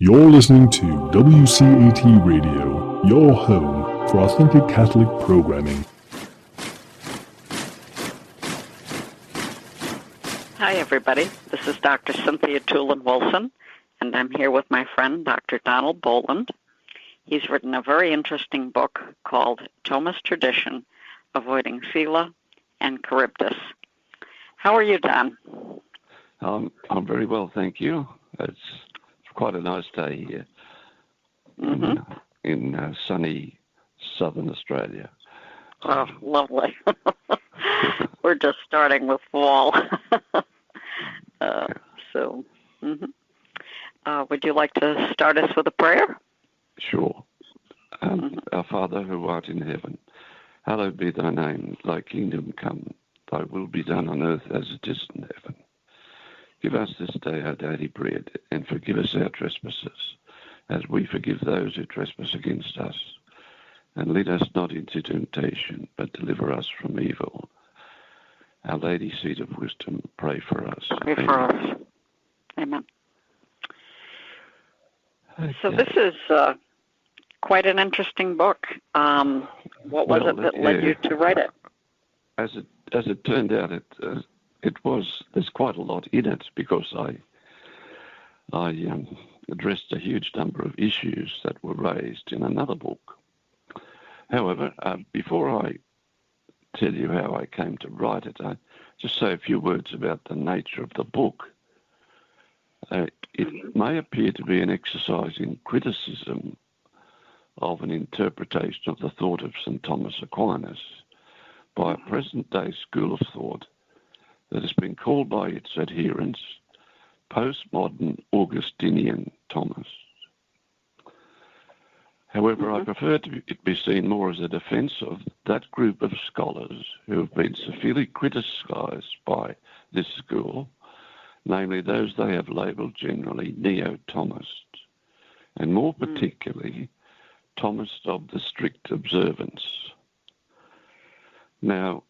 You're listening to WCAT Radio, your home for authentic Catholic programming. Hi, everybody. This is Dr. Cynthia Toolin-Wilson, and I'm here with my friend, Dr. Donald Boland. He's written a very interesting book called Thomist Tradition, Avoiding Scylla and Charybdis. How are you, Don? I'm very well, thank you. It's quite a nice day here in sunny southern Australia. Oh, lovely. We're just starting with fall. Would you like to start us with a prayer? Sure. Our Father who art in heaven, hallowed be thy name, thy kingdom come, thy will be done on earth as it is in heaven. Give us this day our daily bread, and forgive us our trespasses, as we forgive those who trespass against us. And lead us not into temptation, but deliver us from evil. Our Lady, Seat of Wisdom, pray for us. Pray for us. Amen. Okay. So this is quite an interesting book. What was it that led you to write it? As it turned out, there's quite a lot in it, because I addressed a huge number of issues that were raised in another book. However, before I tell you how I came to write it, I just say a few words about the nature of the book. It may appear to be an exercise in criticism of an interpretation of the thought of St. Thomas Aquinas by a present-day school of thought that has been called by its adherents postmodern Augustinian Thomas. However, I prefer it be seen more as a defence of that group of scholars who have been severely criticised by this school, namely those they have labelled generally neo-Thomists, and more particularly Thomists of the strict observance. Now,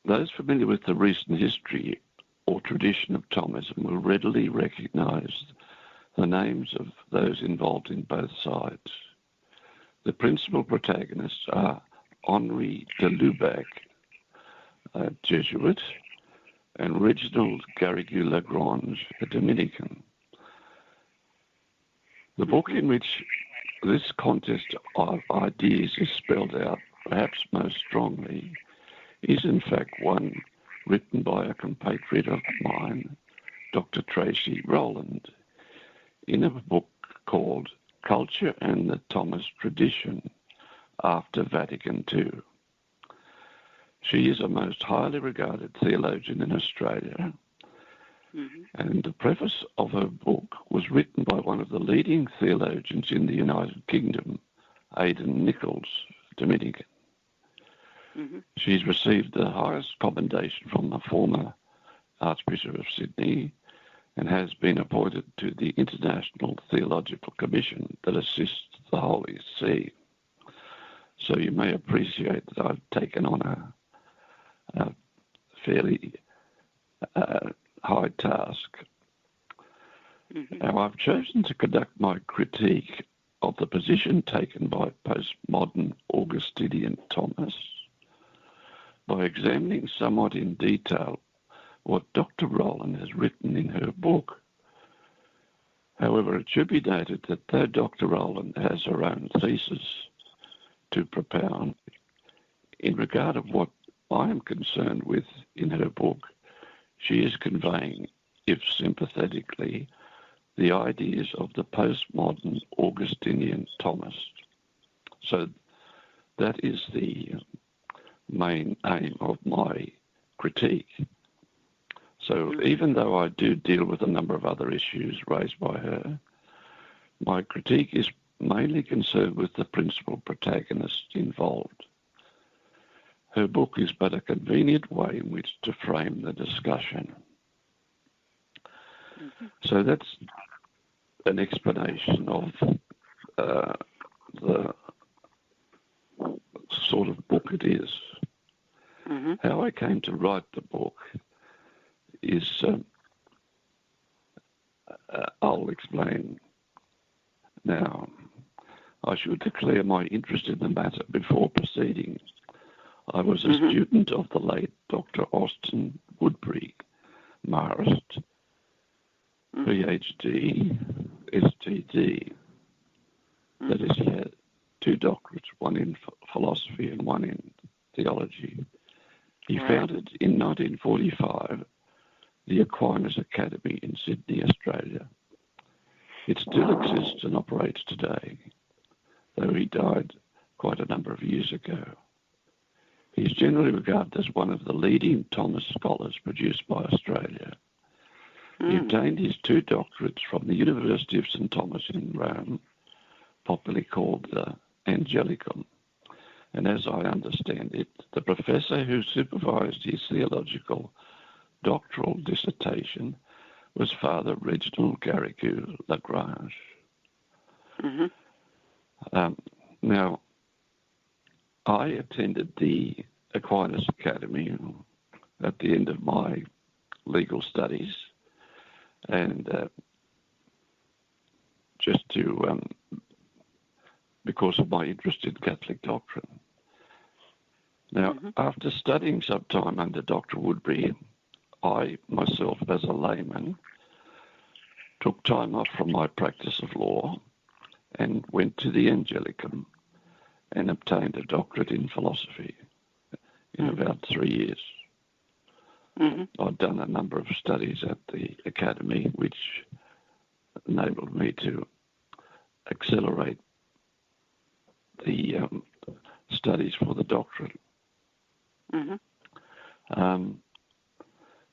those familiar with the recent history or tradition of Thomism will readily recognise the names of those involved in both sides. The principal protagonists are Henri de Lueck, a Jesuit, and Reginald Garrigou-Lagrange, a Dominican. The book in which this contest of ideas is spelled out perhaps most strongly is in fact one written by a compatriot of mine, Dr. Tracy Rowland, in a book called Culture and the Thomist Tradition after Vatican II. She is a most highly regarded theologian in Australia, and the preface of her book was written by one of the leading theologians in the United Kingdom, Aidan Nichols, Dominican. She's received the highest commendation from the former Archbishop of Sydney and has been appointed to the International Theological Commission that assists the Holy See. So you may appreciate that I've taken on a fairly high task. Now, I've chosen to conduct my critique of the position taken by postmodern Augustinian Thomas by examining somewhat in detail what Dr. Rowland has written in her book. However, it should be noted that though Dr. Rowland has her own thesis to propound, in regard of what I am concerned with in her book, she is conveying, if sympathetically, the ideas of the postmodern Augustinian Thomist. So that is the main aim of my critique. So even though I do deal with a number of other issues raised by her, my critique is mainly concerned with the principal protagonists involved. Her book is but a convenient way in which to frame the discussion. So that's an explanation of the sort of book it is. How I came to write the book is I'll explain Now, I should declare my interest in the matter before proceeding. I was a student of the late Dr. Austin Woodbury, Marist, PhD, STD. That is, he had 2 doctorates, one in philosophy and one in theology. He founded in 1945 the Aquinas Academy in Sydney, Australia. It still exists and operates today, though he died quite a number of years ago. He is generally regarded as one of the leading Thomist scholars produced by Australia. He obtained his 2 doctorates from the University of St. Thomas in Rome, popularly called the Angelicum, and as I understand it, the professor who supervised his theological doctoral dissertation was Father Reginald Garrigou Lagrange. Now, I attended the Aquinas Academy at the end of my legal studies, and just to because of my interest in Catholic doctrine. Now, after studying some time under Dr. Woodbury, I myself, as a layman, took time off from my practice of law and went to the Angelicum and obtained a doctorate in philosophy in about 3 years. I'd done a number of studies at the academy, which enabled me to accelerate the studies for the doctorate.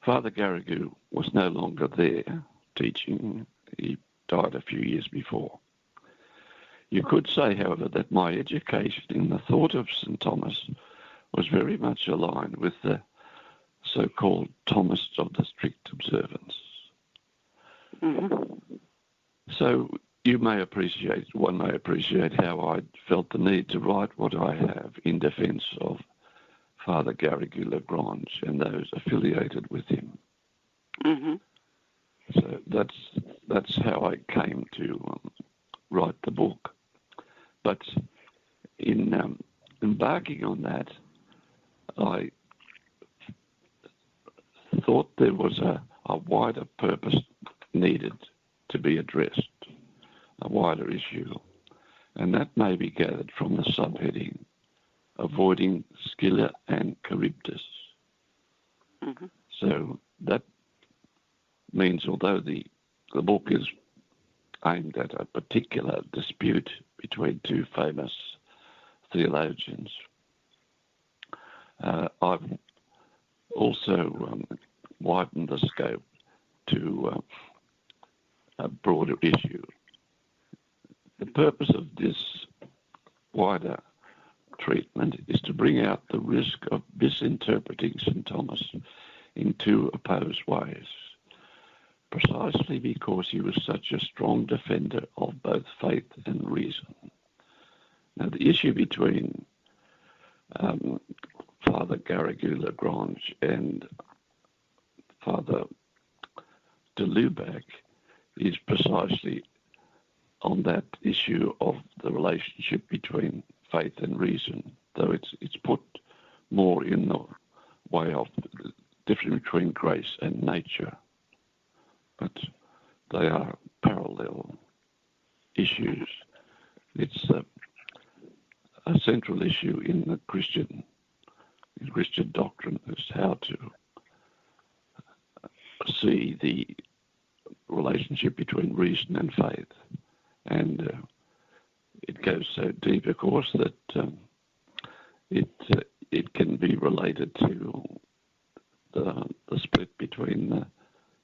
Father Garrigou was no longer there teaching. He died a few years before. You could say, however, that my education in the thought of St. Thomas was very much aligned with the so-called Thomists of the strict observance. So one may appreciate how I felt the need to write what I have in defence of Father Garrigou Lagrange and those affiliated with him. So that's how I came to write the book. But in embarking on that, I thought there was a wider purpose needed to be addressed, a wider issue, and that may be gathered from the subheading, Avoiding Scylla and Charybdis. So that means, although the book is aimed at a particular dispute between 2 famous theologians, I've also widened the scope to a broader issue. The purpose of this wider treatment is to bring out the risk of misinterpreting St. Thomas in 2 opposed ways, precisely because he was such a strong defender of both faith and reason. Now, the issue between Father Garrigou Lagrange and Father de Lueck is precisely on that issue of the relationship between faith and reason, though it's put more in the way of the difference between grace and nature. But they are parallel issues. It's a central issue in the Christian doctrine is how to see the relationship between reason and faith. And it goes so deep, of course, that it can be related to the split between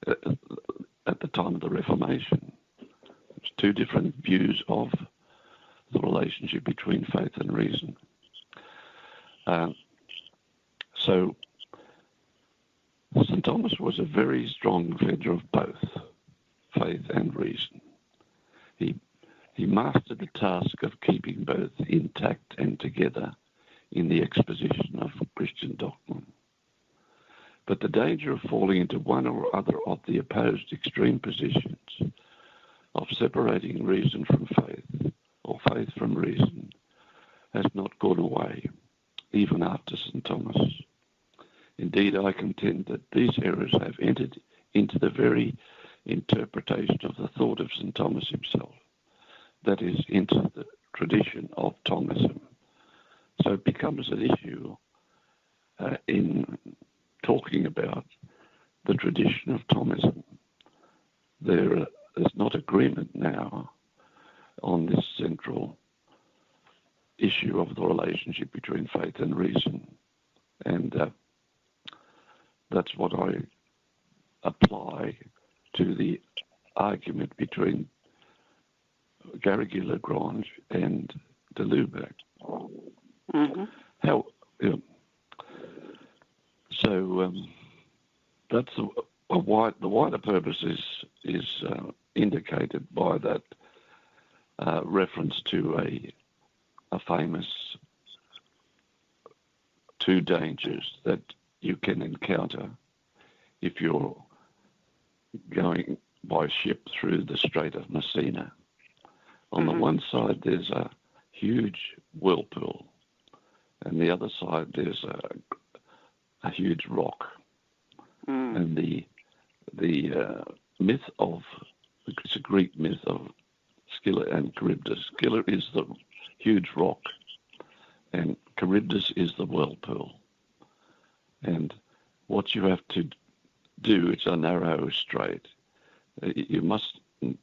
at the time of the Reformation. There's 2 different views of the relationship between faith and reason. So St. Thomas was a very strong defender of both faith and reason. He mastered the task of keeping both intact and together in the exposition of Christian doctrine. But the danger of falling into one or other of the opposed extreme positions, of separating reason from faith, from reason has not gone away, even after St. Thomas. Indeed, I contend that these errors have entered into the very interpretation of the thought of St. Thomas himself, that is, into the tradition of Thomism. So it becomes an issue in talking about the tradition of Thomism. There is not agreement now on this central issue of the relationship between faith and reason. And that's what I apply to the argument between Garrigou-Lagrange and de Lueck. Mm-hmm. That's the wider purpose is indicated by that reference to a famous two dangers that you can encounter if you're going by ship through the Strait of Messina. On the one side, there's a huge whirlpool, and the other side, there's a huge rock. And the myth of, it's a Greek myth of Scylla and Charybdis. Scylla is the huge rock, and Charybdis is the whirlpool. And what you have to do, it's a narrow strait. You mustn't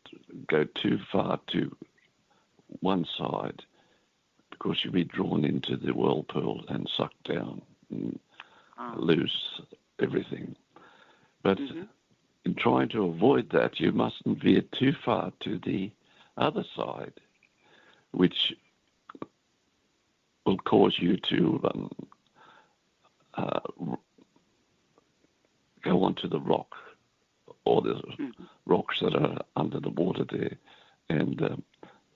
go too far to one side because you'll be drawn into the whirlpool and sucked down and lose everything. But in trying to avoid that, you mustn't veer too far to the other side, which will cause you to go onto the rock, or the rocks that are under the water there, and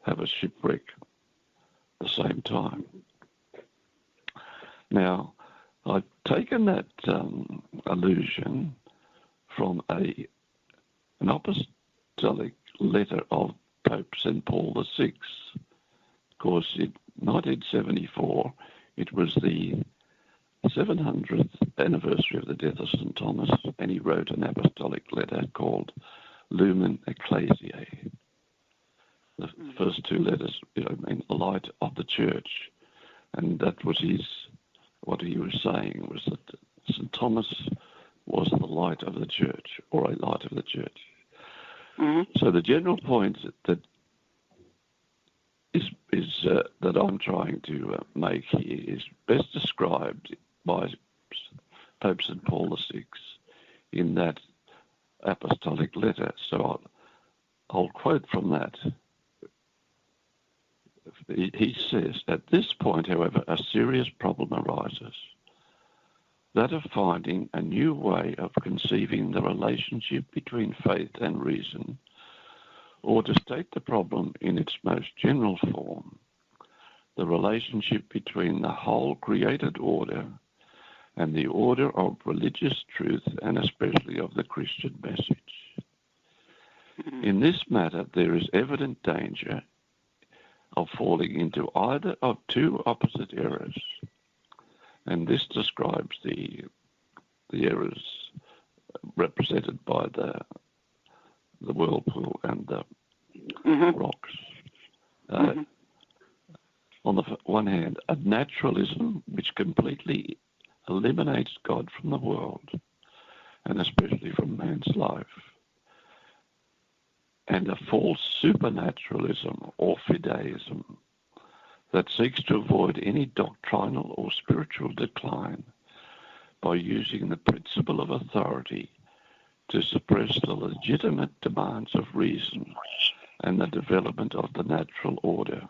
have a shipwreck at the same time. Now, I've taken that allusion from an apostolic letter of Pope St. Paul VI. Of course, in 1974, it was the 700th anniversary of the death of St. Thomas, and he wrote an apostolic letter called Lumen Ecclesiae. The first two letters, mean light of the church. And that was what he was saying was that St. Thomas was the light of the church, or a light of the church. So the general point that that I'm trying to make here is best described by Pope St. Paul VI in that apostolic letter. So I'll quote from that. He says, at this point, however, a serious problem arises, that of finding a new way of conceiving the relationship between faith and reason, or to state the problem in its most general form, the relationship between the whole created order and the order of religious truth, and especially of the Christian message. In this matter, there is evident danger of falling into either of two opposite errors, and this describes the errors represented by the whirlpool and the rocks. On the one hand, a naturalism which completely eliminates God from the world, and especially from man's life, and a false supernaturalism or fideism that seeks to avoid any doctrinal or spiritual decline by using the principle of authority to suppress the legitimate demands of reason and the development of the natural order.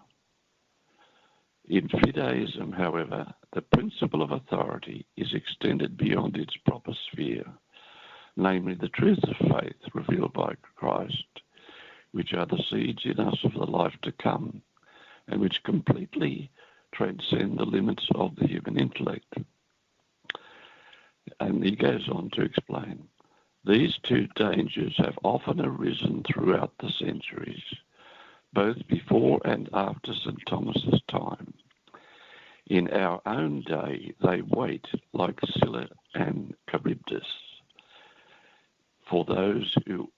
In fideism, however, the principle of authority is extended beyond its proper sphere, namely the truths of faith revealed by Christ, which are the seeds in us of the life to come, and which completely transcend the limits of the human intellect. And he goes on to explain, these two dangers have often arisen throughout the centuries, both before and after St. Thomas's time. In our own day, they wait like Scylla and Charybdis for those who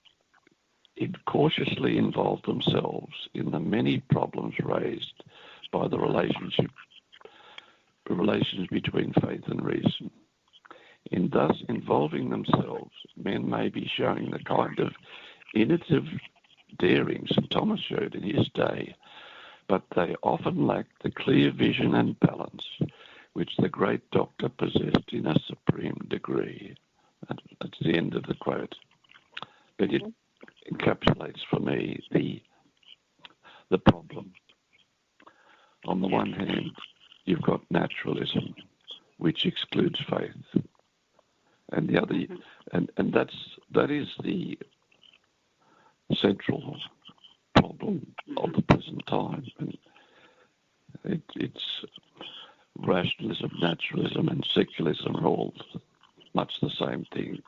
cautiously involve themselves in the many problems raised by the relations between faith and reason. In thus involving themselves, men may be showing the kind of innovative daring St. Thomas showed in his day, but they often lack the clear vision and balance which the great doctor possessed in a supreme degree. That's the end of the quote. But it encapsulates for me the problem. On the one hand, you've got naturalism, which excludes faith, and the other, and that is the central problem of the present time. And it's rationalism, naturalism, and secularism are all much the same thing,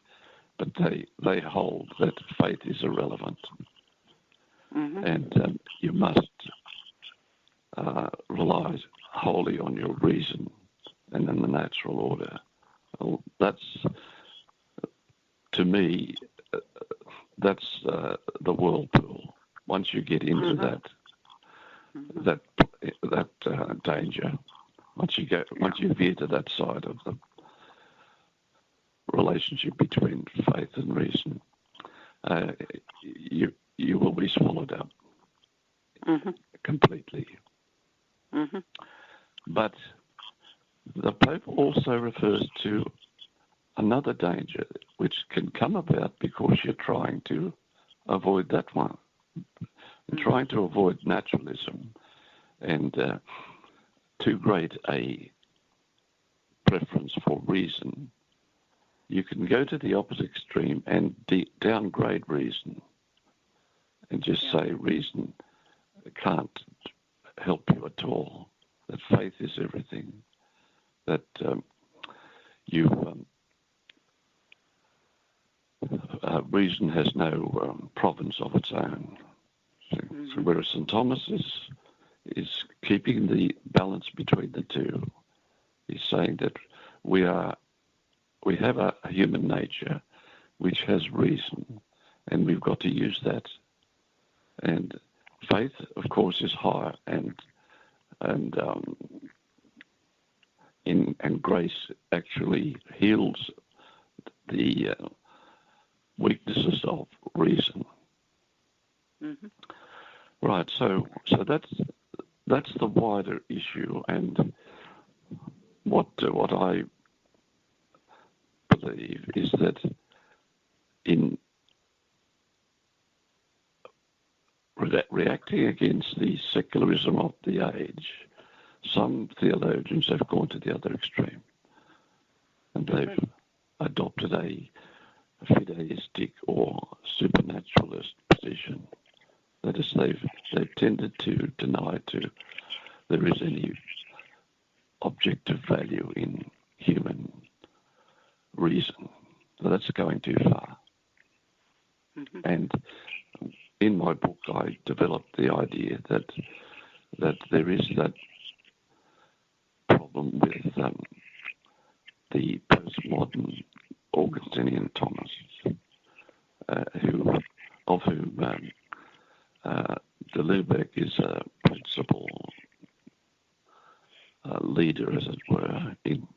but they hold that faith is irrelevant, and you must rely wholly on your reason and in the natural order. Well, that's, to me, that's the whirlpool. Once you get into that danger, once you veer to that side of the relationship between faith and reason, you will be swallowed up completely. But the Pope also refers to another danger which can come about because you're trying to avoid that one, trying to avoid naturalism and too great a preference for reason. You can go to the opposite extreme and downgrade reason and just say reason can't help you at all, that faith is everything, that reason has no province of its own. So whereas St. Thomas is keeping the balance between the two. He's saying that we have a human nature which has reason, and we've got to use that. And faith, of course, is higher, and grace actually heals the weaknesses of reason. Right. So that's the wider issue, and what I believe is that in reacting against the secularism of the age, some theologians have gone to the other extreme, and they've adopted a fideistic or supernaturalist position. That is, they've tended to deny there is any objective value in human reason. So that's going too far. And in my book, I developed the idea that there is that problem with the postmodern Augustinian Thomists, of whom de Lueck is a principal leader, as it were, in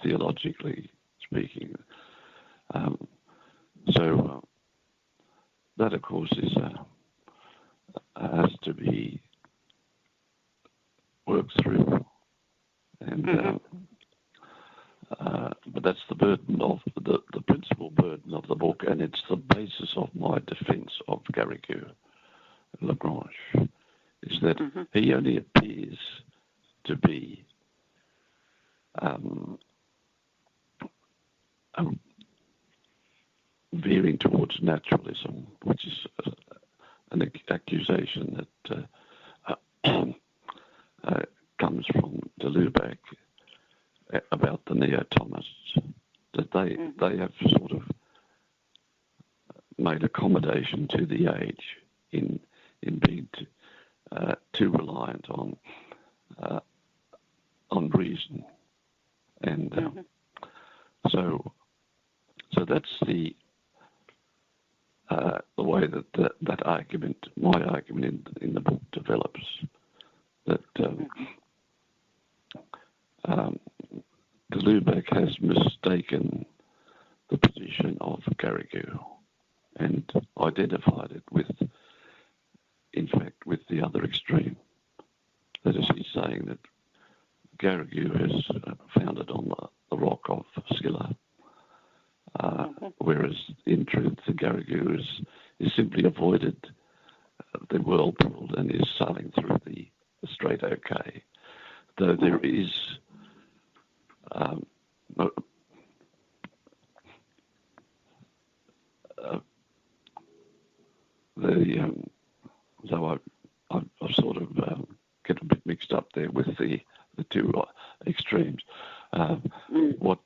theologically speaking. So that, of course, has to be worked through, and but that's the burden of the principal burden of the book, and it's the basis of my defence of Garrigou Lagrange, is that he only appears to be veering towards naturalism, which is an accusation that comes from de Lueck about the neo-Thomists, that they have sort of made accommodation to the age in in being too reliant on reason, and so that's the way that argument, my argument in the book develops. That Lueck has mistaken the position of Garrigou and identified it with the other extreme. That is, he's saying that Garrigou is founded on the rock of Scylla, whereas in truth the Garrigou is simply avoided the whirlpool and is sailing through the strait okay, though there is though I sort of get a bit mixed up there with the two extremes. What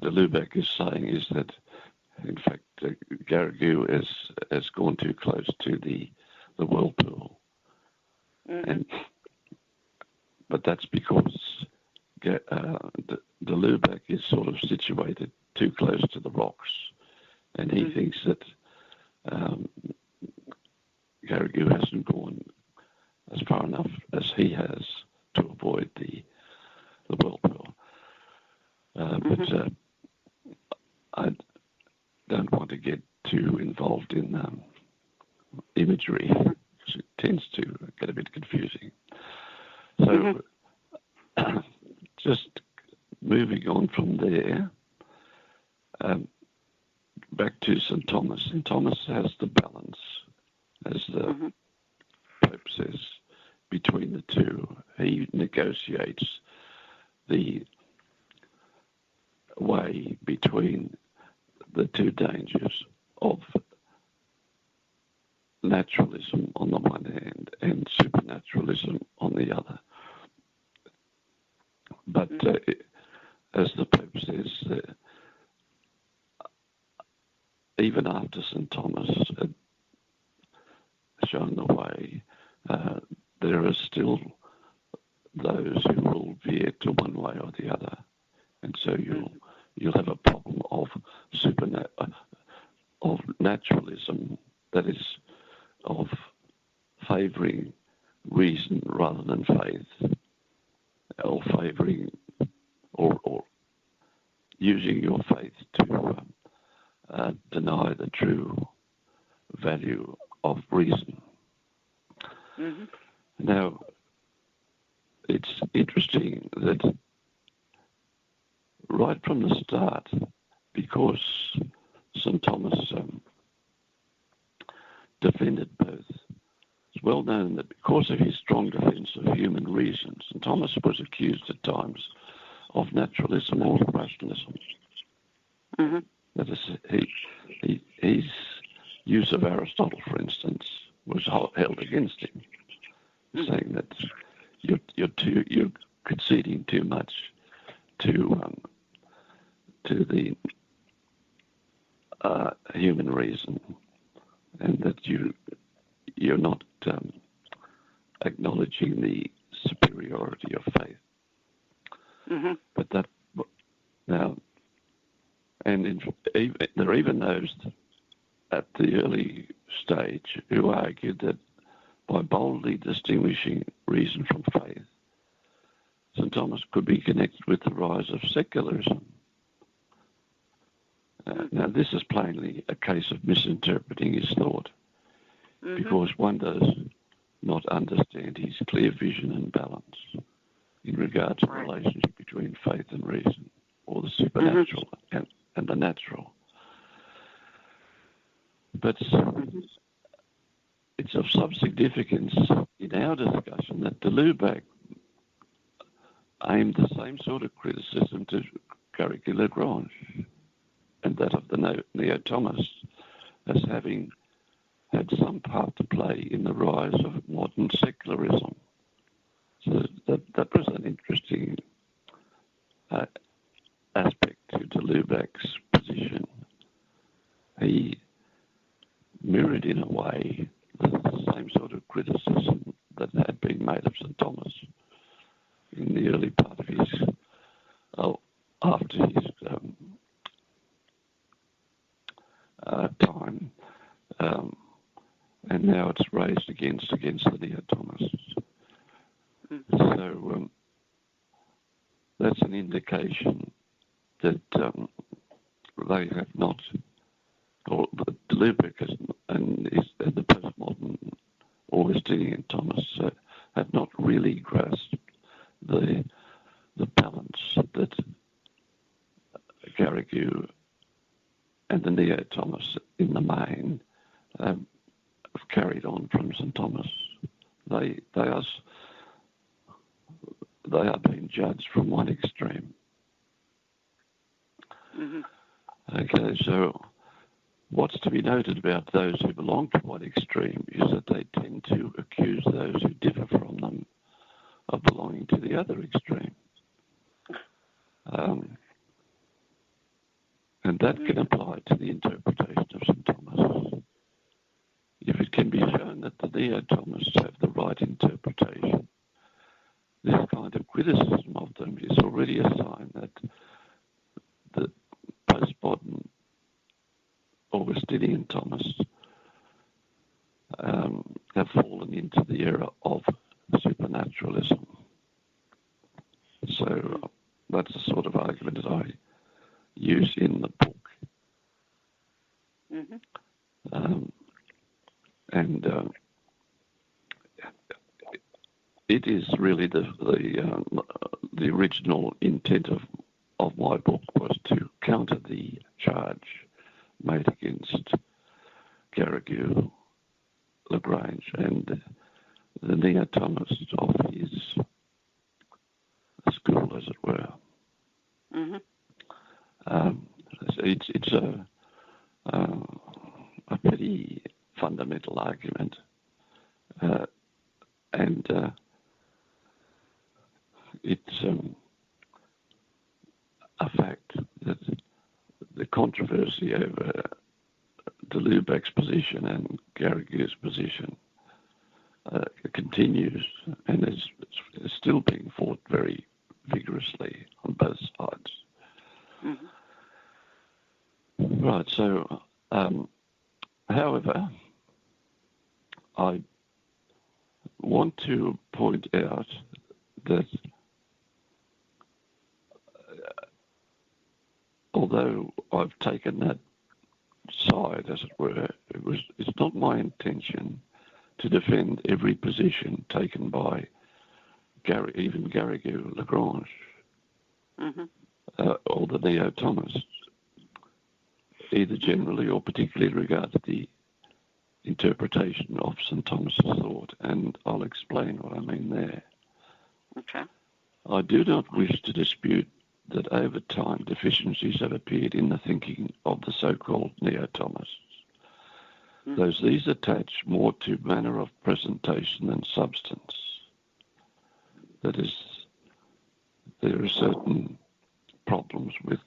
Lueck is saying is that, in fact, Garrigou has gone too close to the whirlpool, but that's because the Lueck is sort of situated too close to the rocks, and he thinks that Garrigou hasn't gone as far enough as he has to avoid the whirlpool. But I don't want to get too involved in imagery, because it tends to get a bit confusing. So just moving on from there, back to St. Thomas. St. Thomas has the balance, as the Pope says, between the two. He negotiates the way between the two dangers of naturalism on the one hand and supernaturalism on the other. But as the Pope says, even after St. Thomas had shown the way, there are still those who will veer to one way or the other, and so you'll have a problem of naturalism, that is, of favouring reason rather than faith, or favouring or using your faith to deny the true value of reason. Now, it's interesting that right from the start, because St. Thomas defended both, it's well known that because of his strong defence of human reason, St. Thomas was accused at times of naturalism or rationalism. That is, his use of Aristotle, for instance, was held against him, saying that you're conceding too much to the human reason, and that you're not acknowledging the superiority of faith. But that now, and there are even those at the early stage who argued that by boldly distinguishing reason from faith, St. Thomas could be connected with the rise of secularism. Now, this is plainly a case of misinterpreting his thought, because one does not understand his clear vision and balance in regard to the relationship between faith and reason, or the supernatural and the natural. But it's of some significance in our discussion that Lueck aimed the same sort of criticism to Garrigou-Lagrange and that of the Neo-Thomists as having had some part to play in the rise of modern secularism. So that was an interesting aspect to Lueck's position. mirrored in a way the same sort of criticism that had been made of St. Thomas in the early part of his, after his time, and now it's raised against the neo-Thomists. So that's an indication that they have not, or the Lueck and the postmodern Augustinian Thomists have not really grasped the balance that Garrigou and the neo-Thomists in the main have carried on from St. Thomas. They are being judged from one extreme. Okay, so what's to be noted about those who belong to one extreme is that they tend to accuse those who differ from them of belonging to the other extreme. And that can apply to the interpretation of St. Thomas. If it can be shown that the neo-Thomists have the right interpretation, this kind of criticism of them is already a sign that the postmodern Augustinian Thomists have fallen into the era of supernaturalism. So that's the sort of argument that I use in the book. And it is really the original intent of my book was to counter the charge made against Garrigou, Lagrange, and the neo-Thomists of his school, as it were. It's a pretty fundamental argument, and it's a fact that the controversy over de Lueck's position and Garrigou's position continues and is still being fought very vigorously on both sides. Right, so however, I want to point out that although I've taken that side, as it were, it's not my intention to defend every position taken by even Garrigou, Lagrange, or the neo-Thomists, either generally or particularly in regard to the interpretation of St. Thomas's thought, and I'll explain what I mean there. Okay. I do not wish to dispute that over time deficiencies have appeared in the thinking of the so-called neo-Thomists, though these attach more to manner of presentation than substance. That is, there are certain problems with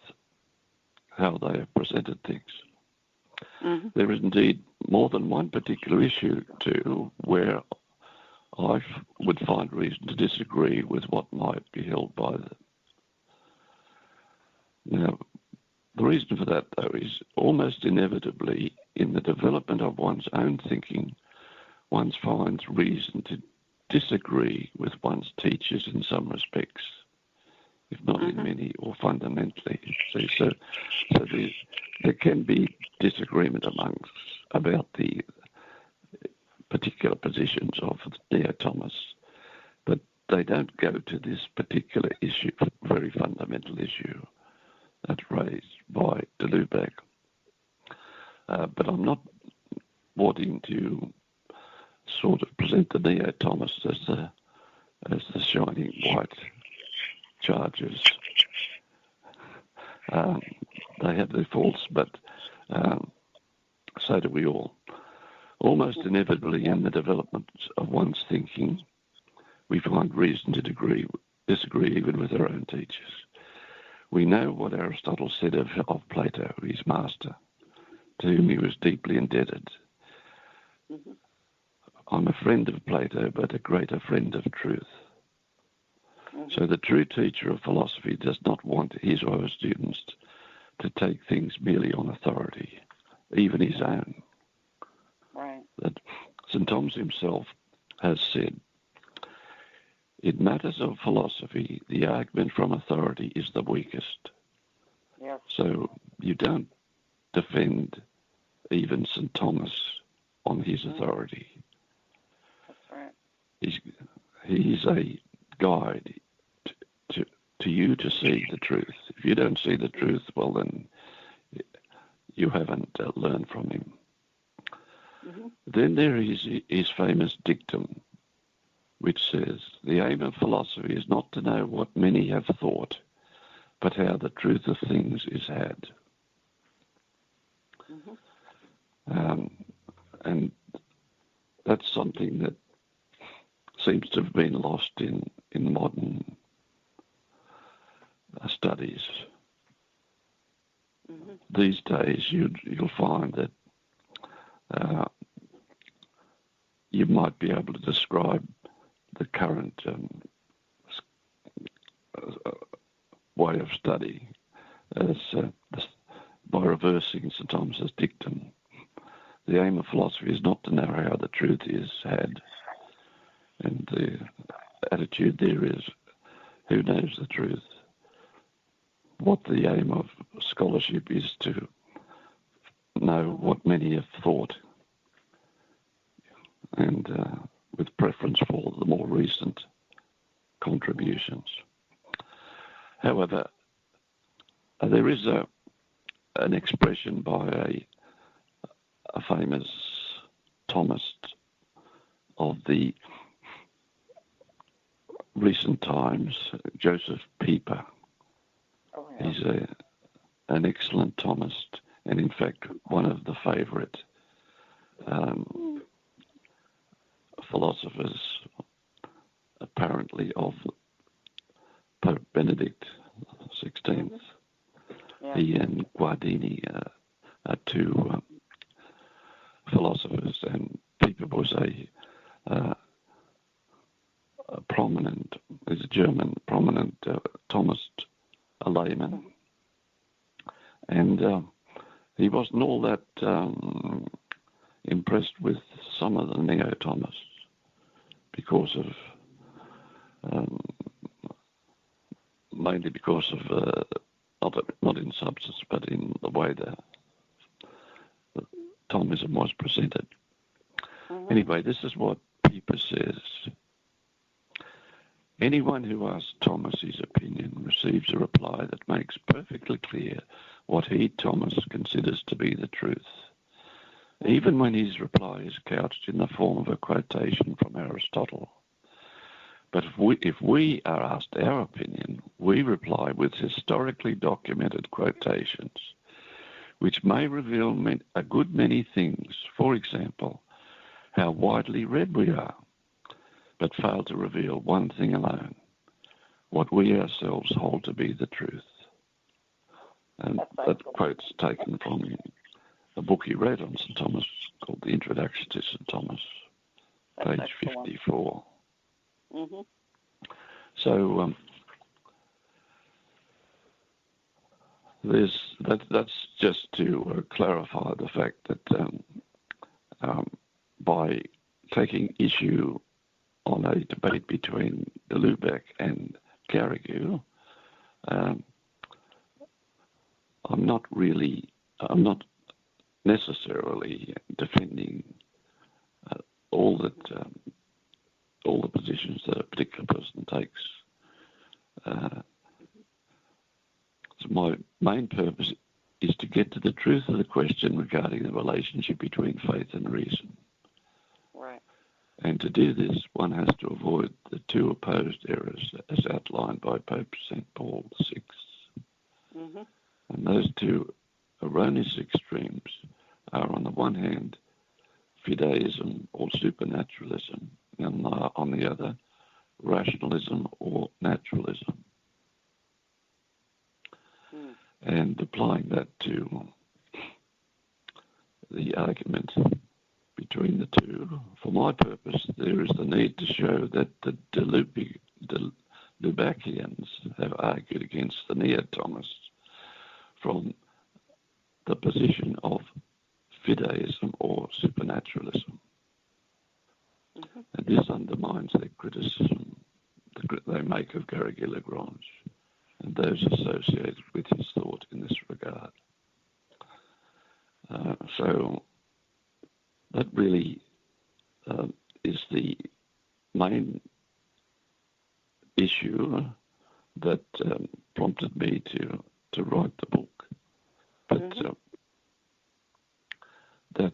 how they have presented things. There is indeed more than one particular issue too where I would find reason to disagree with what might be held by them. Now, the reason for that, though, is almost inevitably in the development of one's own thinking, one finds reason to disagree with one's teachers in some respects, if not in many, or fundamentally. So there can be disagreement about the particular positions of the neo-Thomists, but they don't go to this particular issue, very fundamental issue that's raised by de Lueck. But I'm not wanting to sort of present the neo-Thomists as the shining white chargers. They have their faults, but so do we all. Almost inevitably in the development of one's thinking, we find reason to disagree even with our own teachers. We know what Aristotle said of Plato, his master, to whom he was deeply indebted. Mm-hmm. I'm a friend of Plato, but a greater friend of truth. Mm-hmm. So the true teacher of philosophy does not want his or her students to take things merely on authority, even his own. Right. That St. Thomas himself has said, in matters of philosophy, the argument from authority is the weakest. Yes. So you don't defend even St. Thomas on his authority. That's right. He's a guide to you to see the truth. If you don't see the truth, well, then you haven't learned from him. Mm-hmm. Then there is his famous dictum, which says, the aim of philosophy is not to know what many have thought, but how the truth of things is had. Mm-hmm. And that's something that seems to have been lost in modern studies. Mm-hmm. These days, you'll find that you might be able to describe the current way of study as by reversing St. Thomas's dictum. The aim of philosophy is not to know how the truth is had. And the attitude there is, who knows the truth? What the aim of scholarship is to know what many have thought, and with preference for the more recent contributions. However, there is an expression by a famous Thomist of the recent times, Joseph Pieper. Oh, yeah. He's an excellent Thomist, and in fact one of the favourite philosophers, apparently, of Pope Benedict XVI. Mm-hmm. Yeah. He and Guardini are two philosophers, and Pieper was a prominent, is a German prominent Thomist, a layman, and he wasn't all that impressed with some of the neo-Thomists because of mainly because of not in substance but in the way the Thomism was presented. Mm-hmm. Anyway, this is what Pieper says. Anyone who asks Thomas his opinion receives a reply that makes perfectly clear what he, Thomas, considers to be the truth, even when his reply is couched in the form of a quotation from Aristotle. But if we are asked our opinion, we reply with historically documented quotations, which may reveal a good many things. For example, how widely read we are, but fail to reveal one thing alone, what we ourselves hold to be the truth. And that quote's taken from a book he read on St. Thomas called The Introduction to St. Thomas, page 54. Mm-hmm. So that's just to clarify the fact that by taking issue on a debate between Lueck and Carrigue, I'm not necessarily defending all the positions that a particular person takes. So my main purpose is to get to the truth of the question regarding the relationship between faith and reason. Right. And to do this, one has to avoid the two opposed errors as outlined by Pope St. Paul VI. Mm-hmm. And those two erroneous extremes are, on the one hand, fideism or supernaturalism, and on the other, rationalism or naturalism. And applying that to the argument between the two. For my purpose, there is the need to show that the Luebeckians have argued against the neo-Thomists from the position of fideism or supernaturalism. Mm-hmm. And this undermines their criticism they make of Garrigou-Lagrange and those associated with his thought in this regard. So that really is the main issue that prompted me to write the book. But mm-hmm. That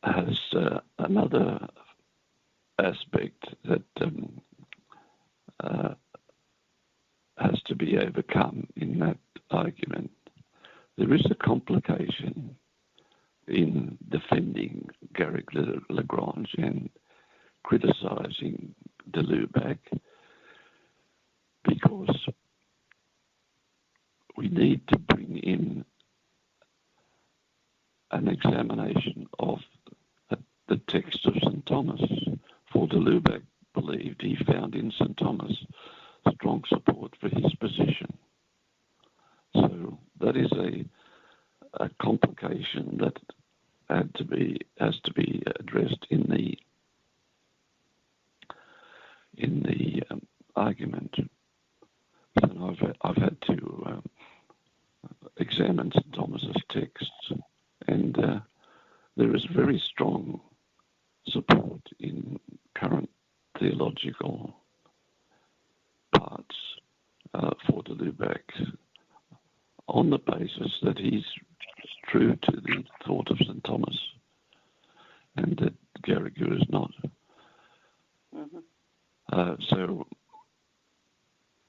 has another aspect that has to be overcome in that argument. There is a complication in defending Garrigou-Lagrange and criticizing de Lubac, because we need to bring in an examination of the text of St. Thomas, for de Lubac believed he found in St. Thomas strong support for his position. So that is a complication that has to be addressed in the argument. And I've had to examine St. Thomas's texts, and there is very strong support in current theological parts for de Lubac, on the basis that he's true to the thought of St. Thomas and that Garrigou is not. Mm-hmm. So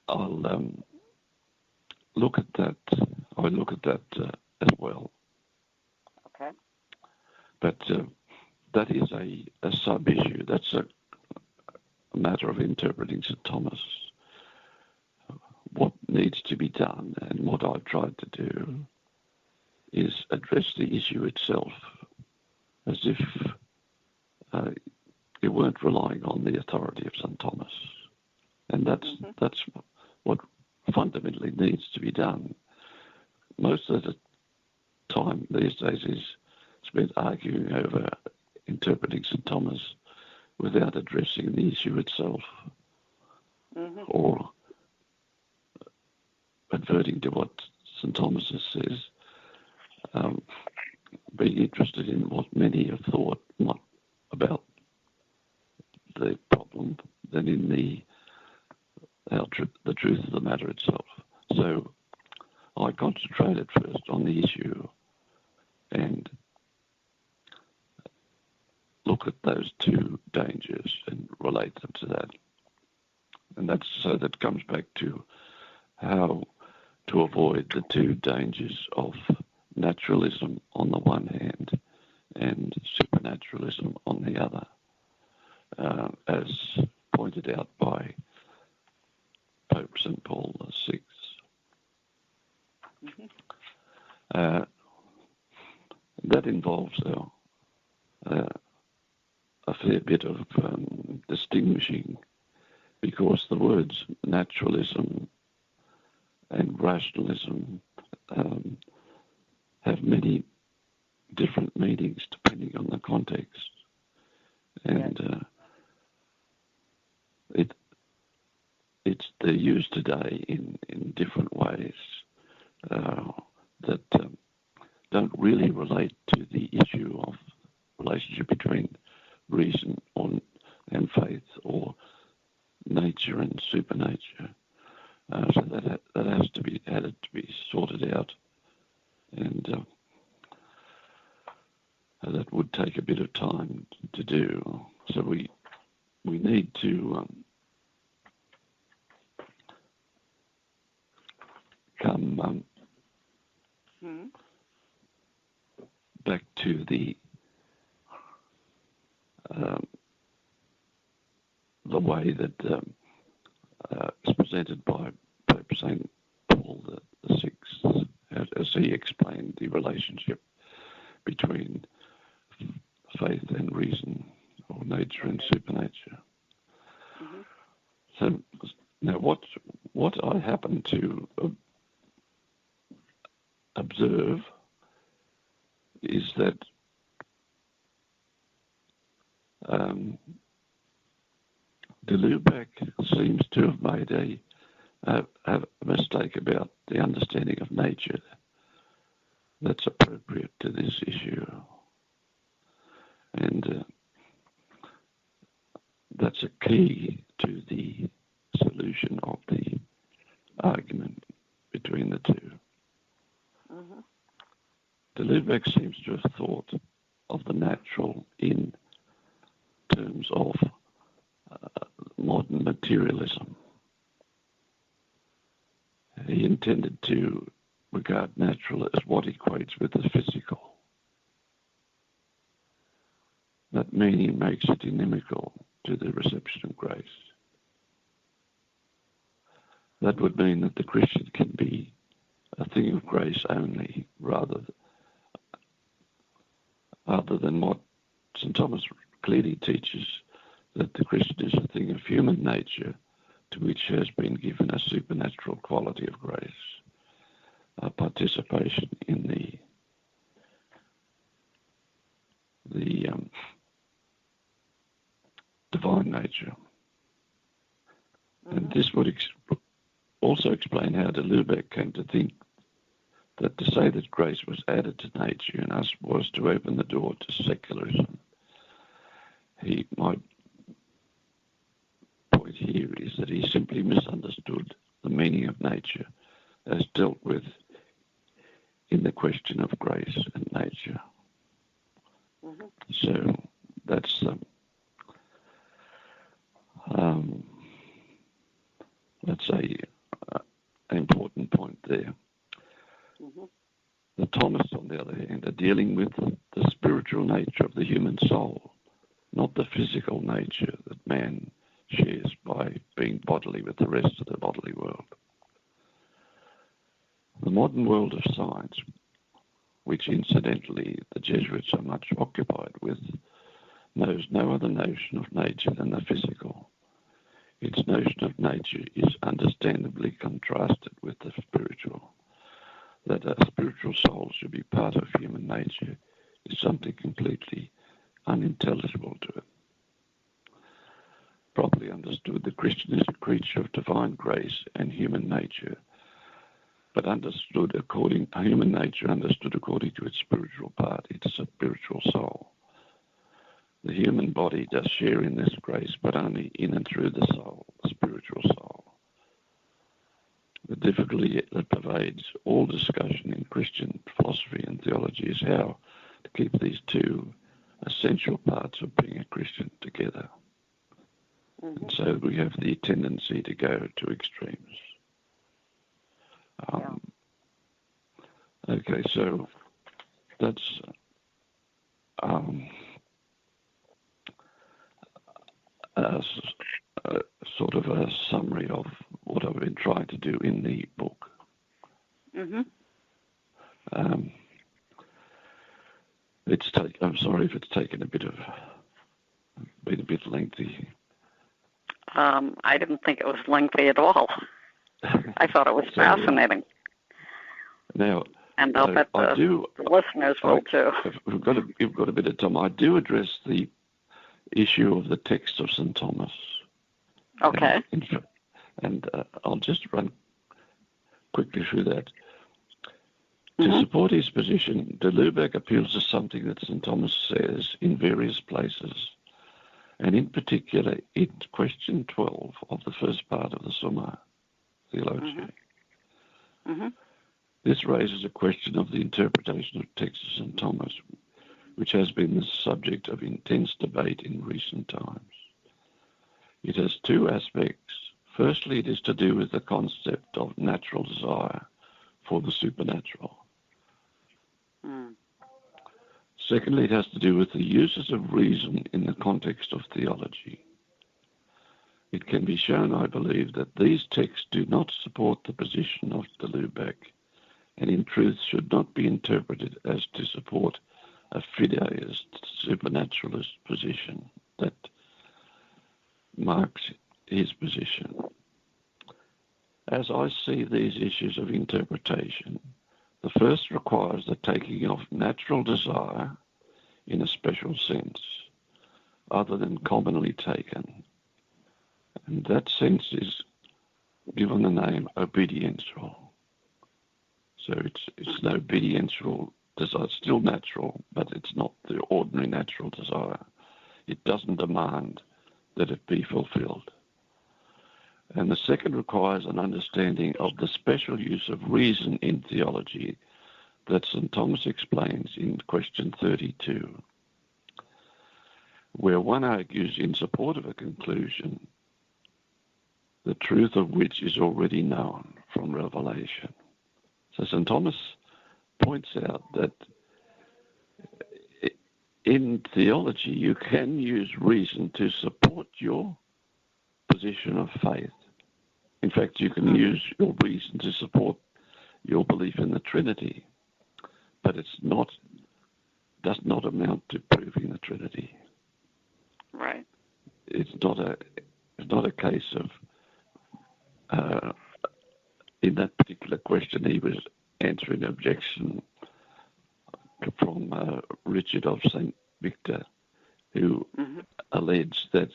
I'll look at that. I look at that as well. Okay. But that is a sub-issue. That's a matter of interpreting St. Thomas. What needs to be done, and what I've tried to do, is address the issue itself as if you weren't relying on the authority of St. Thomas. And that's what fundamentally needs to be done. Most of the time these days is spent arguing over interpreting St. Thomas without addressing the issue itself, mm-hmm. or adverting to what St. Thomas says, being interested in what many have thought, not about the problem, than in the truth of the matter itself. So I concentrated first on the issue and look at those two dangers and relate them to that. And that comes back to how to avoid the two dangers of naturalism on the one hand and supernaturalism on the other, as pointed out by Pope St. Paul VI. Mm-hmm. That involves a fair bit of distinguishing, because the words naturalism and rationalism have many different meanings depending on the context, and they're used today in different ways that don't really relate to the issue of relationship between reason and faith, or nature and supernature. So that has to be sorted out, and that would take a bit of time to do. So we need to come back to the way that it's presented by Pope St. Paul VI, how as he explained the relationship between faith and reason, or nature and supernature. Mm-hmm. So now what I happen to observe is that Lueck seems to have made a mistake about the understanding of nature that's appropriate to this issue. And that's a key to the solution of the argument between the two. Mm-hmm. Lueck seems to have thought of the natural in terms of modern materialism. He intended to regard natural as what equates with the physical. That meaning makes it inimical to the reception of grace. That would mean that the Christian can be a thing of grace only, rather than what St. Thomas clearly teaches, that the Christian is a thing of human nature to which has been given a supernatural quality of grace, a participation in the divine nature. Mm-hmm. And this would also explain how Lueck came to think that to say that grace was added to nature in us was to open the door to secularism. My point here is that he simply misunderstood the meaning of nature as dealt with in the question of grace and nature. Mm-hmm. So that's an important point there. Mm-hmm. The Thomists, on the other hand, are dealing with the spiritual nature of the human soul, not the physical nature that man shares by being bodily with the rest of the bodily world. The modern world of science, which incidentally the Jesuits are much occupied with, knows no other notion of nature than the physical. Its notion of nature is understandably contrasted with the spiritual. That a spiritual soul should be part of human nature is something completely unintelligible to it. Properly understood, the Christian is a creature of divine grace and human nature, but human nature understood according to its spiritual part, its spiritual soul. The human body does share in this grace, but only in and through the soul, the spiritual soul. The difficulty that pervades all discussion in Christian philosophy and theology is how to keep these two essential parts of being a Christian together. Mm-hmm. And so we have the tendency to go to extremes. Okay, so that's sort of a summary of what I've been trying to do in the book. Mm-hmm. I'm sorry if it's taken been a bit lengthy. I didn't think it was lengthy at all. I thought it was fascinating. Now, and I'll bet the listeners will too. You've got a bit of time. I do address the issue of the text of St. Thomas. Okay. And I'll just run quickly through that. Mm-hmm. To support his position, Lueck appeals to something that St. Thomas says in various places, and in particular in question 12 of the first part of the Summa Theologiae. Mm-hmm. Mm-hmm. This raises a question of the interpretation of texts of St. Thomas, which has been the subject of intense debate in recent times. It has two aspects. Firstly, it is to do with the concept of natural desire for the supernatural. Mm. Secondly, it has to do with the uses of reason in the context of theology. It can be shown, I believe, that these texts do not support the position of Lueck and in truth should not be interpreted as to support a fideist supernaturalist position that marks his position. As I see these issues of interpretation, the first requires the taking of natural desire in a special sense, other than commonly taken. And that sense is given the name obediential. So it's an obediential desire. It's still natural, but it's not the ordinary natural desire. It doesn't demand that it be fulfilled. And the second requires an understanding of the special use of reason in theology that St. Thomas explains in question 32, where one argues in support of a conclusion, the truth of which is already known from revelation. So St. Thomas points out that in theology you can use reason to support your position of faith. In fact, you can use your reason to support your belief in the Trinity, but does not amount to proving the Trinity. Right. It's not a case of in that particular question he was answering an objection from Richard of St. Victor, who alleged that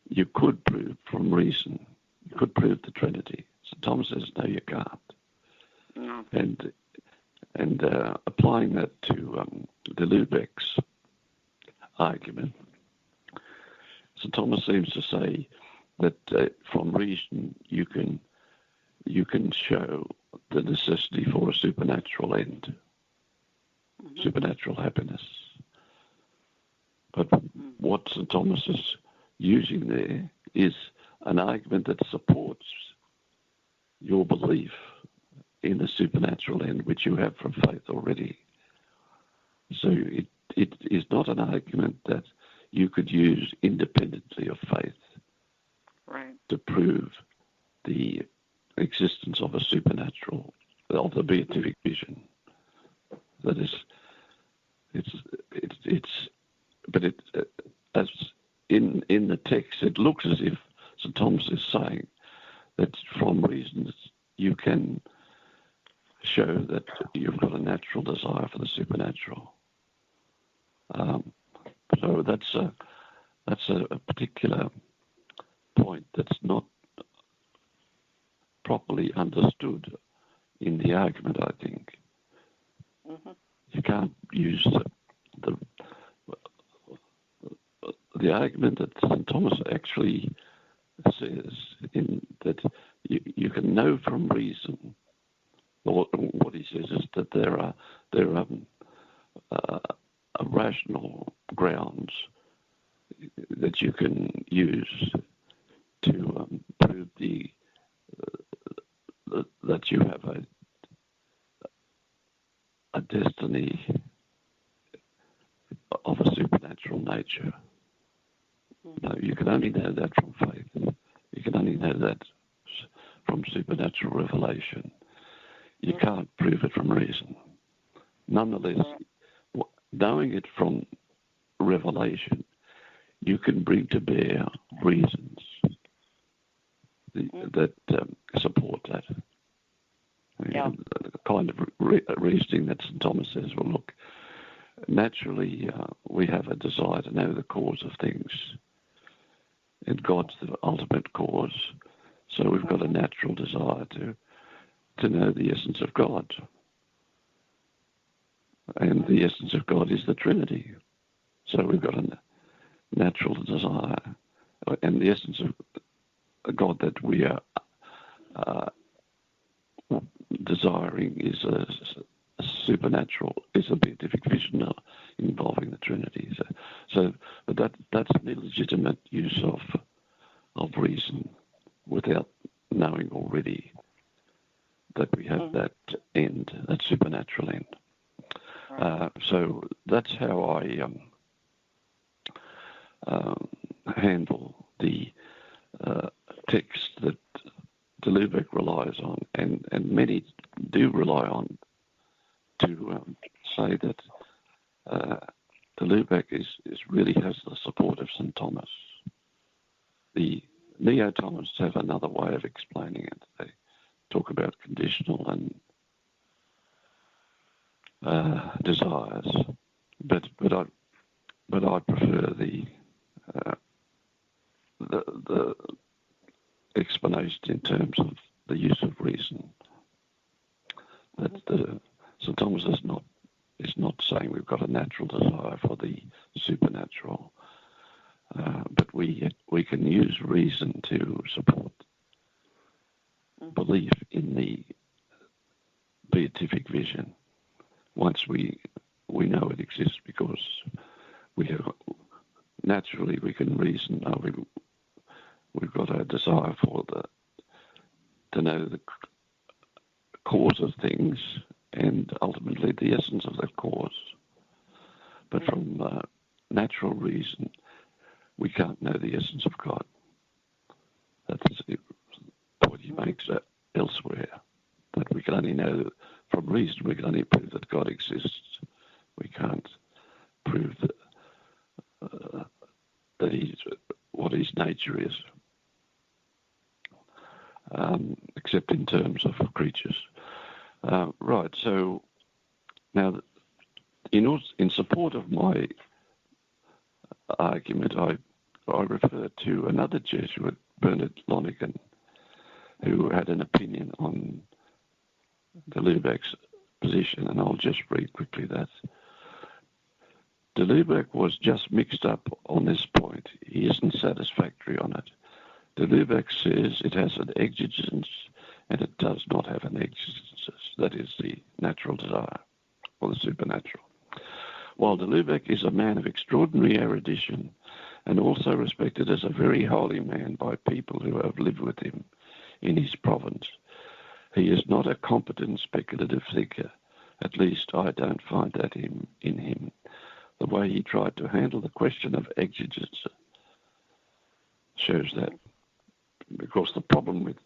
you could prove from reason, you could prove the Trinity. So Thomas says, no, you can't. No. And applying that to the Lubrics argument, St. Thomas seems to say that from reason you can show the necessity for a supernatural end, supernatural happiness. But what St. Thomas is using there is an argument that supports your belief in the supernatural end which you have from faith already. So it is not an argument that you could use independently of faith, right, to prove the existence of a supernatural, of the beatific vision. That is, as in the text, it looks as if St. Thomas is saying that from reasons you can show that you've got a natural desire for the supernatural. So that's a particular point that's not properly understood in the argument, I think. You can't use the argument that St. Thomas actually says in that you can know from reason. What he says is that there are rational grounds that you can use to prove that you have a destiny of a supernatural nature. No, you can only know that from faith. You can only know that from supernatural revelation. You can't prove it from reason. Nonetheless, knowing it from revelation, you can bring to bear reasons that support that. The kind of reasoning that St. Thomas says, well, look, naturally we have a desire to know the cause of things, and God's the ultimate cause, so we've got a natural desire to know the essence of God. And the essence of God is the Trinity. So we've got a natural desire. And the essence of God that we are desiring is a supernatural, is a beatific vision involving the Trinity. But that's an illegitimate use of reason without knowing already that we have that end, that supernatural end. So that's how I handle the text that Lueck relies on, and many do rely on to say that the Lueck really has the support of St. Thomas. The Neo-Thomists have another way of explaining it. They talk about conditional and desires, but I prefer the explanation in terms of the use of reason. That St. Thomas is not saying we've got a natural desire for the supernatural, but we can use reason to support belief in the beatific vision once we know it exists, because we can reason. We've got a desire to know the cause of things and ultimately the essence of that cause. But from natural reason, we can't know the essence of God. That's the point he makes elsewhere. That we can only know from reason. We can only prove that God exists. We can't prove that he's what his nature is, except in terms of creatures. Right. So now, in support of my argument, I refer to another Jesuit, Bernard Lonergan, who had an opinion on the Lueck's position, and I'll just read quickly that. De Lueck was just mixed up on this point. He isn't satisfactory on it. De Lueck says it has an exigence, and it does not have an exigence. That is the natural desire, or the supernatural. While de Lueck is a man of extraordinary erudition, and also respected as a very holy man by people who have lived with him in his province, he is not a competent speculative thinker. At least I don't find that in him. The way he tried to handle the question of exigence shows that. Because the problem with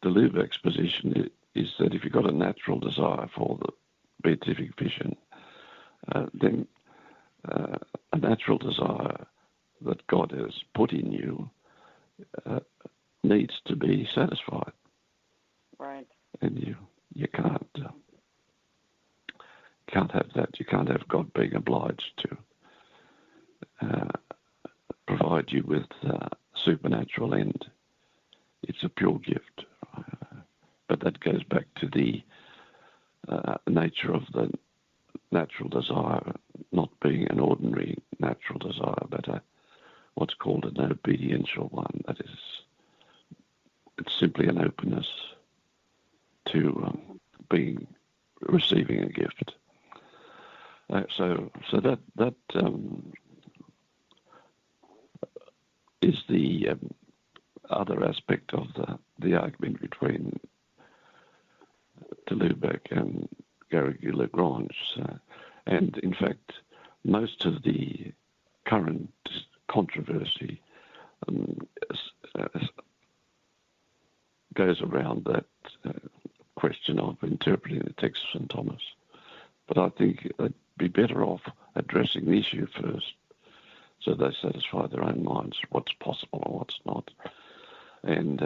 de Lueck's position is that if you've got a natural desire for the beatific vision, then a natural desire that God has put in you needs to be satisfied. Right. And you can't have that. You can't have God being obliged to provide you with supernatural end. It's a pure gift. But that goes back to the nature of the natural desire not being an ordinary natural desire, but what's called an obediential one. That is, it's simply an openness to receiving a gift. So that is the other aspect of the argument between de Lueck and Garrigou-Lagrange. And in fact, most of the current controversy goes around that question of interpreting the text of St. Thomas. But I think they'd be better off addressing the issue first, so they satisfy their own minds what's possible and what's not, and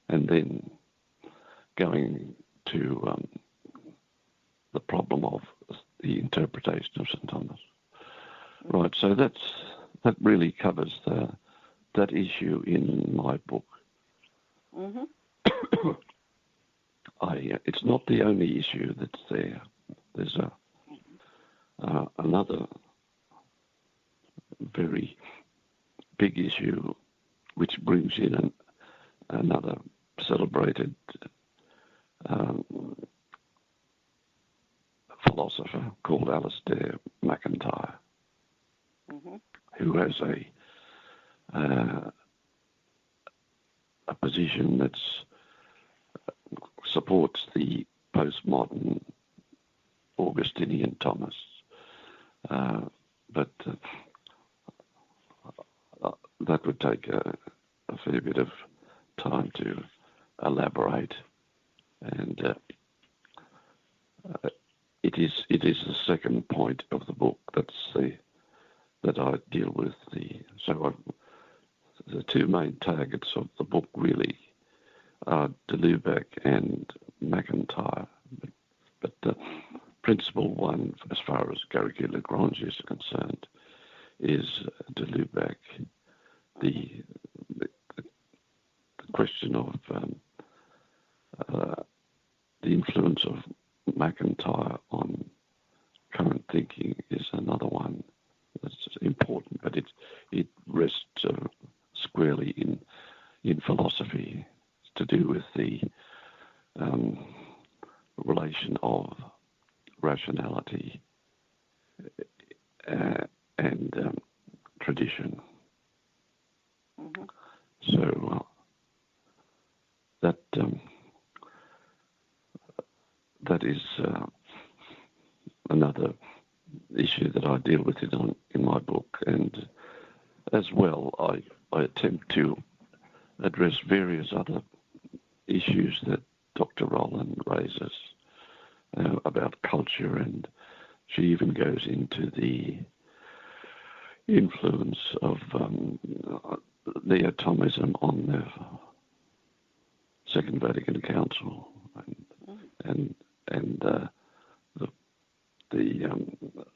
then going to the problem of the interpretation of St. Thomas. Right, so that really covers that issue in my book. Mm-hmm. It's not the only issue that's there. There's another very big issue which brings in another celebrated philosopher called Alistair MacIntyre, who has a position that supports the postmodern Augustinian Thomas, but that would take a fair bit of time to elaborate, and it is the second point of the book. That I deal with the two main targets of the book really are Lueck and McIntyre, but the principal one, as far as Garrigou-Lagrange is concerned, is Lueck. The question of the influence of McIntyre on current thinking is another one that's important, but it rests squarely in philosophy. It's to do with the relation of rationality and tradition. Mm-hmm. So that is another issue that I deal with in my book, and as well I attempt to address various other issues that Dr. Roland raises about culture, and she even goes into the influence of neo-Thomism on the Second Vatican Council, and the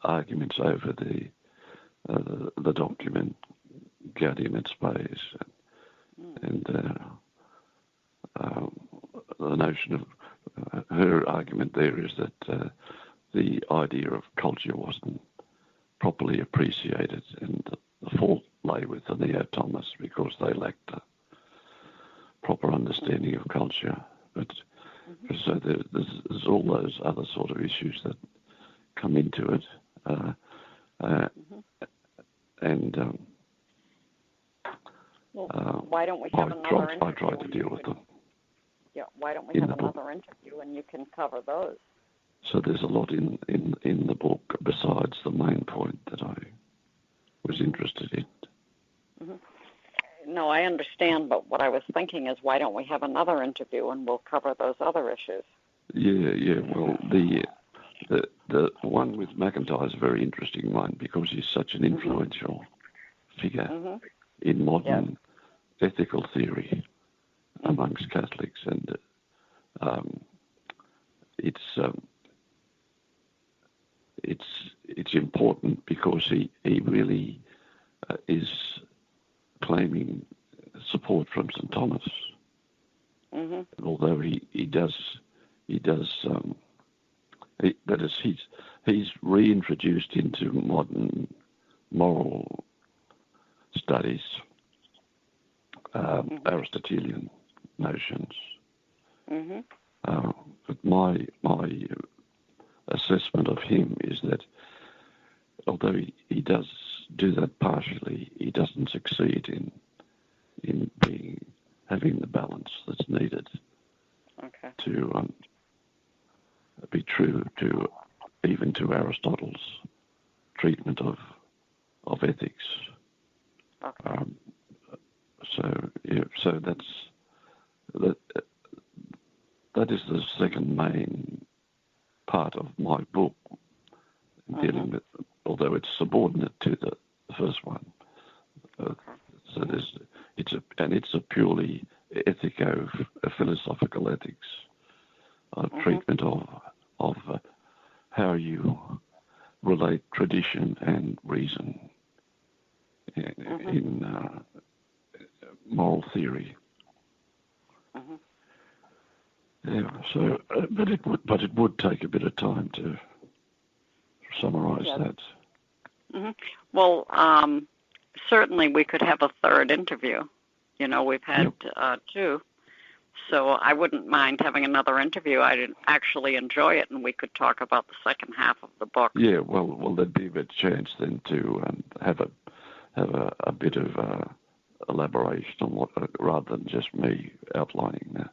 arguments over the document Gaudium et Spes, and the notion of her argument there is that the idea of culture wasn't properly appreciated, and the fault lay with the neo-Thomists because they lacked a proper understanding of culture. But so there's all those other sort of issues that come into it, and why don't we have another interview? I try to deal with them. Yeah, why don't we have another interview and you can cover those? So there's a lot in the book besides the main point that I was interested in. Mm-hmm. No, I understand, but what I was thinking is why don't we have another interview and we'll cover those other issues? Yeah. Well, the one with McIntyre is a very interesting one because he's such an influential figure in modern ethical theory amongst Catholics, and it's important because he really is claiming support from St. Thomas. And although he's reintroduced into modern moral studies Aristotelian notions. But my assessment of him is that although he does do that partially, he doesn't succeed in having the balance that's needed to be true to even to Aristotle's treatment of ethics. So that is the second main part of my book, dealing with, although it's subordinate to the first one. So it's a purely philosophical ethics treatment of how you relate tradition and reason in moral theory. Yeah. So, but it would take a bit of time to summarize that. Well, certainly we could have a third interview. You know, we've had two, so I wouldn't mind having another interview. I'd actually enjoy it, and we could talk about the second half of the book. Yeah. Well, there'd be a bit of chance then to have a bit of elaboration on what, rather than just me outlining that.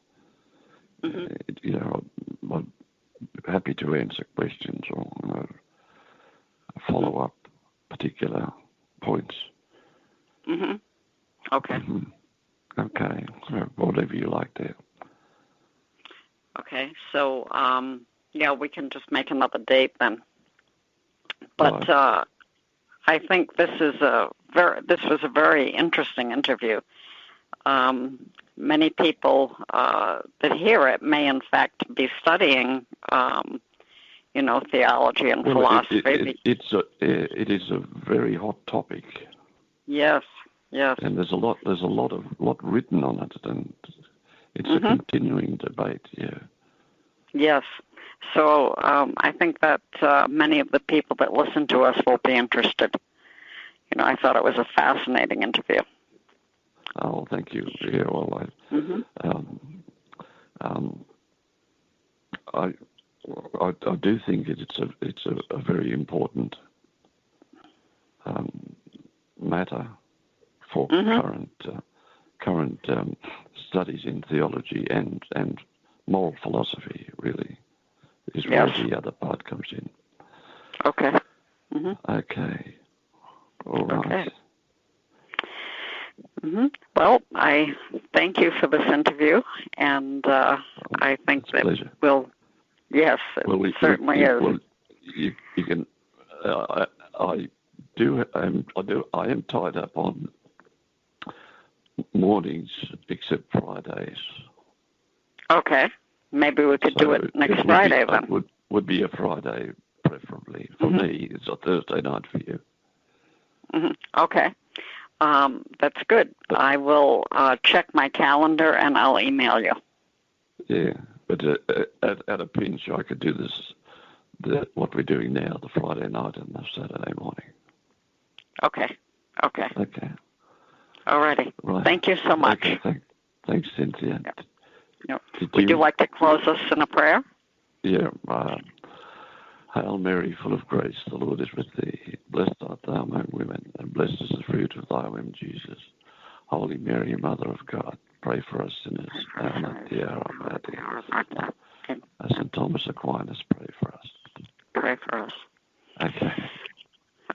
I'm happy to answer questions or follow up particular points. Okay. Okay. Whatever you like there. Okay. So, we can just make another date then But I think this was a very interesting interview. Many people that hear it may, in fact, be studying, theology and philosophy. It is a very hot topic. Yes. And there's a lot written on it, and it's a continuing debate. Yeah. Yes. So I think that many of the people that listen to us will be interested. I thought it was a fascinating interview. Oh, thank you. Yeah, well, I do think it's a very important matter for current studies in theology and moral philosophy. Really, is where the other part comes in. Okay. Okay. All right. Okay. Well, I thank you for this interview, and I think that pleasure. Yes, it certainly is. Well, you can. I am tied up on mornings except Fridays. Okay, maybe we could do it next Friday then. Would be a Friday, preferably for me. It's a Thursday night for you. Okay, that's good. I will check my calendar and I'll email you. Yeah, but at a pinch, I could do what we're doing now, the Friday night and the Saturday morning. Okay. All righty. Right. Thank you so much. Okay, thanks, Cynthia. Yep. Would you like to close us in a prayer? Yeah. Hail Mary, full of grace, the Lord is with thee. Blessed art thou among women, and blessed is the fruit of thy womb, Jesus. Holy Mary, Mother of God, pray for us sinners, now and at the hour of our death. As St. Thomas Aquinas, pray for us. Pray for us. Okay.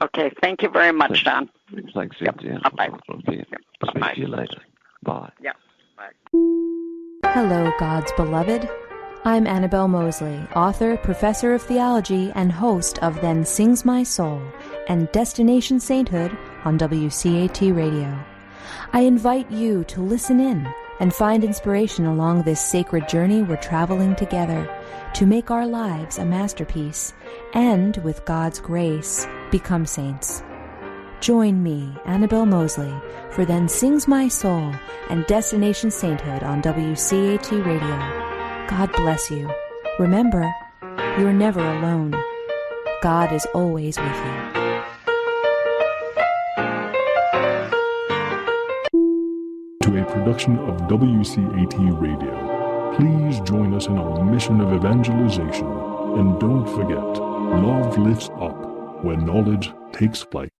Okay, thank you very much, Don. Thanks, Cynthia. Bye-bye. Speak to you later. Bye. Yeah. Bye. Hello, God's beloved. I'm Annabelle Mosley, author, professor of theology, and host of Then Sings My Soul and Destination Sainthood on WCAT Radio. I invite you to listen in and find inspiration along this sacred journey we're traveling together to make our lives a masterpiece and, with God's grace, become saints. Join me, Annabelle Mosley, for Then Sings My Soul and Destination Sainthood on WCAT Radio. God bless you. Remember, you're never alone. God is always with you. To a production of WCAT Radio, please join us in our mission of evangelization. And don't forget, love lifts up where knowledge takes flight.